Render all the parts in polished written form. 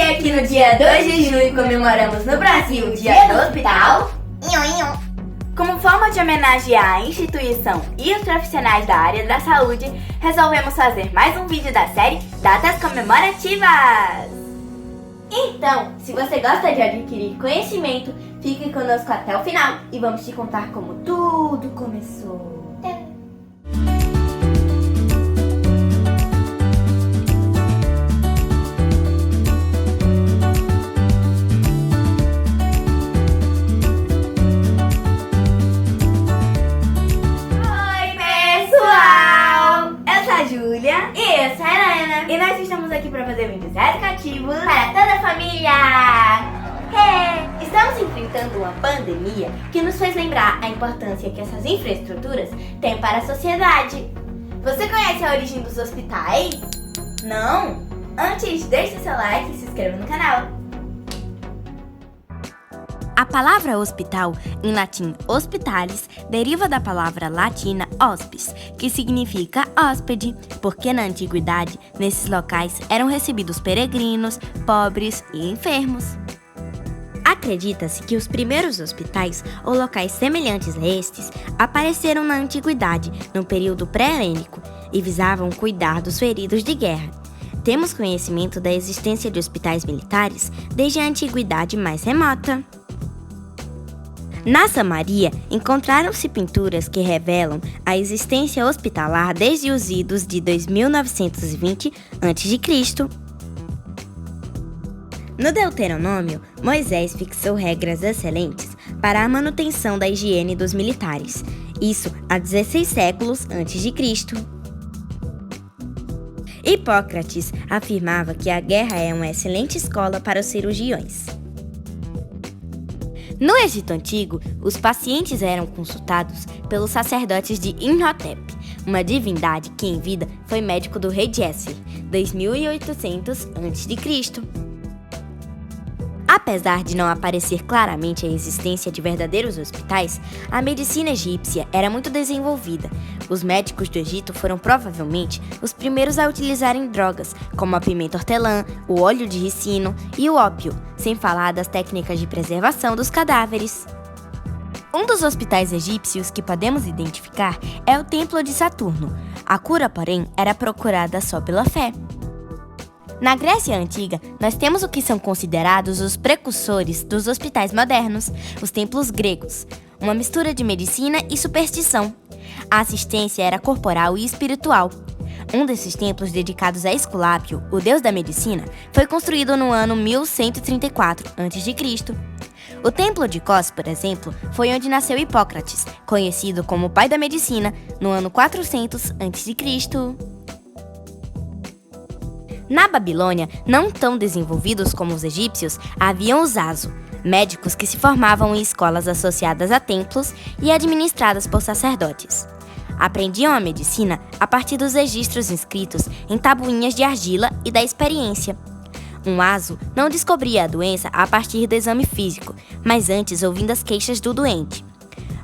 aqui no dia 2 de junho comemoramos no Brasil o Dia do Hospital. Como forma de homenagear a instituição e os profissionais da área da saúde, resolvemos fazer mais um vídeo da série Datas Comemorativas. Então, se você gosta de adquirir conhecimento, fique conosco até o final e vamos te contar como tudo começou. Júlia e eu sou a Ana e nós estamos aqui para fazer vídeos educativos para toda a família. Estamos enfrentando uma pandemia que nos fez lembrar a importância que essas infraestruturas têm para a sociedade. Você conhece a origem dos hospitais? Não? Antes, deixe seu like e se inscreva no canal. A palavra hospital, em latim hospitalis, deriva da palavra latina hospes, que significa hóspede, porque na antiguidade, nesses locais eram recebidos peregrinos, pobres e enfermos. Acredita-se que os primeiros hospitais, ou locais semelhantes a estes, apareceram na antiguidade, no período pré-helênico, e visavam cuidar dos feridos de guerra. Temos conhecimento da existência de hospitais militares desde a antiguidade mais remota. Na Samaria, encontraram-se pinturas que revelam a existência hospitalar desde os idos de 2920 a.C. No Deuteronômio, Moisés fixou regras excelentes para a manutenção da higiene dos militares, isso há 16 séculos antes de Cristo. Hipócrates afirmava que a guerra é uma excelente escola para os cirurgiões. No Egito Antigo, os pacientes eram consultados pelos sacerdotes de Imhotep, uma divindade que em vida foi médico do rei Djéser, 2800 a.C. Apesar de não aparecer claramente a existência de verdadeiros hospitais, a medicina egípcia era muito desenvolvida. Os médicos do Egito foram provavelmente os primeiros a utilizarem drogas, como a pimenta hortelã, o óleo de ricino e o ópio, sem falar das técnicas de preservação dos cadáveres. Um dos hospitais egípcios que podemos identificar é o Templo de Saturno. A cura, porém, era procurada só pela fé. Na Grécia Antiga, nós temos o que são considerados os precursores dos hospitais modernos, os templos gregos, uma mistura de medicina e superstição. A assistência era corporal e espiritual. Um desses templos dedicados a Esculápio, o deus da medicina, foi construído no ano 1134 a.C. O Templo de Kos, por exemplo, foi onde nasceu Hipócrates, conhecido como o pai da medicina, no ano 400 a.C. Na Babilônia, não tão desenvolvidos como os egípcios, haviam os Azo, médicos que se formavam em escolas associadas a templos e administradas por sacerdotes. Aprendiam a medicina a partir dos registros inscritos em tabuinhas de argila e da experiência. Um Azo não descobria a doença a partir do exame físico, mas antes ouvindo as queixas do doente.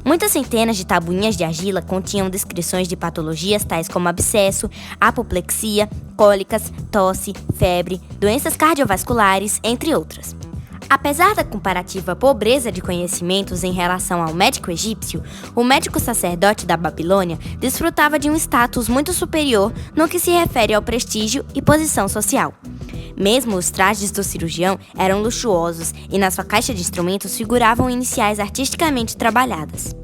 Muitas centenas de tabuinhas de argila continham descrições de patologias tais como abscesso, apoplexia, cólicas, tosse, febre, doenças cardiovasculares, entre outras. Apesar da comparativa pobreza de conhecimentos em relação ao médico egípcio, o médico sacerdote da Babilônia desfrutava de um status muito superior no que se refere ao prestígio e posição social. Mesmo os trajes do cirurgião eram luxuosos e na sua caixa de instrumentos figuravam iniciais artisticamente trabalhadas.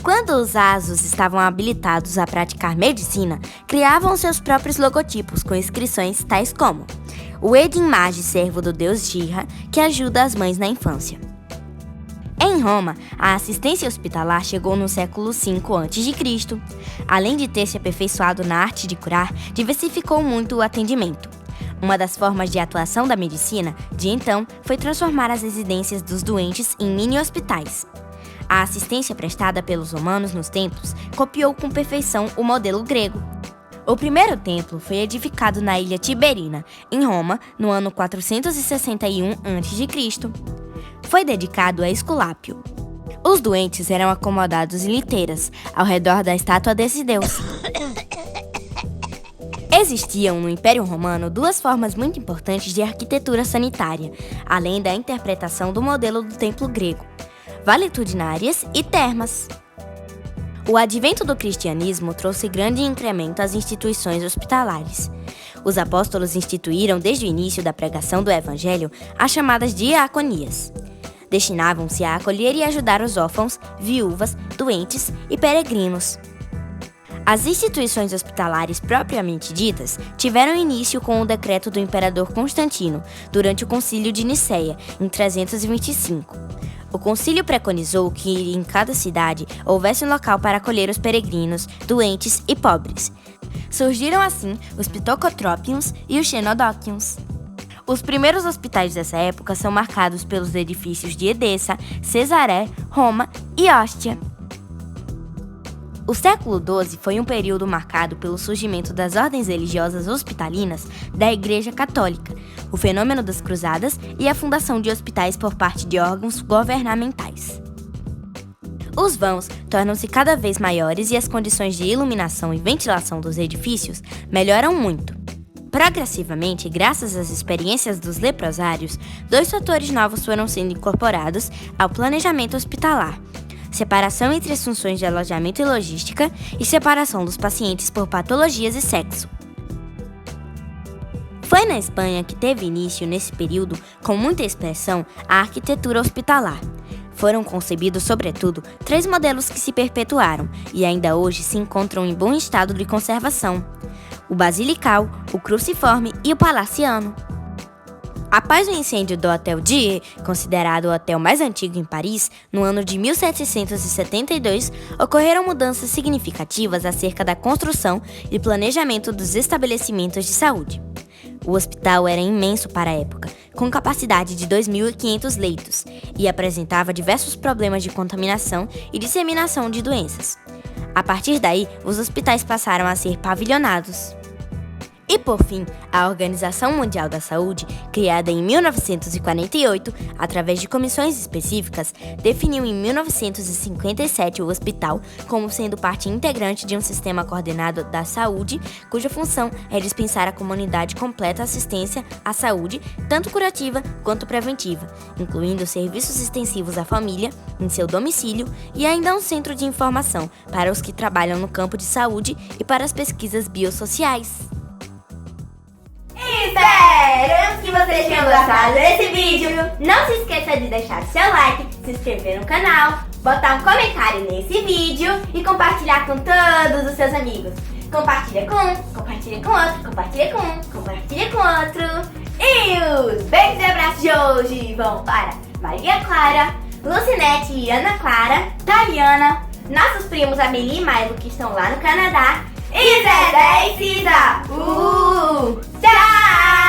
Quando os Azos estavam habilitados a praticar medicina, criavam seus próprios logotipos com inscrições tais como o Edin Magi, servo do deus Jirra, que ajuda as mães na infância. Em Roma, a assistência hospitalar chegou no século V a.C. Além de ter se aperfeiçoado na arte de curar, diversificou muito o atendimento. Uma das formas de atuação da medicina, de então, foi transformar as residências dos doentes em mini-hospitais. A assistência prestada pelos romanos nos templos copiou com perfeição o modelo grego. O primeiro templo foi edificado na ilha Tiberina, em Roma, no ano 461 a.C. Foi dedicado a Esculápio. Os doentes eram acomodados em liteiras, ao redor da estátua desse deus. Existiam no Império Romano duas formas muito importantes de arquitetura sanitária, além da interpretação do modelo do templo grego: valitudinárias e termas. O advento do cristianismo trouxe grande incremento às instituições hospitalares. Os apóstolos instituíram desde o início da pregação do evangelho as chamadas diaconias. Destinavam-se a acolher e ajudar os órfãos, viúvas, doentes e peregrinos. As instituições hospitalares propriamente ditas tiveram início com o decreto do imperador Constantino, durante o Concílio de Nicéia, em 325. O concílio preconizou que em cada cidade houvesse um local para acolher os peregrinos, doentes e pobres. Surgiram assim os pitocotropions e os xenodóquions. Os primeiros hospitais dessa época são marcados pelos edifícios de Edessa, Cesaré, Roma e Ostia. O século XII foi um período marcado pelo surgimento das ordens religiosas hospitalinas da Igreja Católica, o fenômeno das cruzadas e a fundação de hospitais por parte de órgãos governamentais. Os vãos tornam-se cada vez maiores e as condições de iluminação e ventilação dos edifícios melhoram muito. Progressivamente, graças às experiências dos leprosários, 2 fatores novos foram sendo incorporados ao planejamento hospitalar: separação entre as funções de alojamento e logística e separação dos pacientes por patologias e sexo. Foi na Espanha que teve início, nesse período, com muita expressão, a arquitetura hospitalar. Foram concebidos, sobretudo, 3 modelos que se perpetuaram e ainda hoje se encontram em bom estado de conservação: o basilical, o cruciforme e o palaciano. Após o incêndio do Hotel Dieu, considerado o hotel mais antigo em Paris, no ano de 1772, ocorreram mudanças significativas acerca da construção e planejamento dos estabelecimentos de saúde. O hospital era imenso para a época, com capacidade de 2.500 leitos, e apresentava diversos problemas de contaminação e disseminação de doenças. A partir daí, os hospitais passaram a ser pavilhonados. E por fim, a Organização Mundial da Saúde, criada em 1948, através de comissões específicas, definiu em 1957 o hospital como sendo parte integrante de um sistema coordenado da saúde, cuja função é dispensar à comunidade completa assistência à saúde, tanto curativa quanto preventiva, incluindo serviços extensivos à família, em seu domicílio, e ainda um centro de informação para os que trabalham no campo de saúde e para as pesquisas biossociais. Esperamos que vocês tenham gostado desse vídeo. Não se esqueça de deixar seu like, se inscrever no canal, botar um comentário nesse vídeo e compartilhar com todos os seus amigos. Compartilha com um, compartilha com outro, compartilha com um, compartilha com outro. E os beijos e abraços de hoje vão para Maria Clara, Lucinete e Ana Clara, Taliana, nossos primos Amelie e Milo que estão lá no Canadá, e Zé e Cisa. Tchau!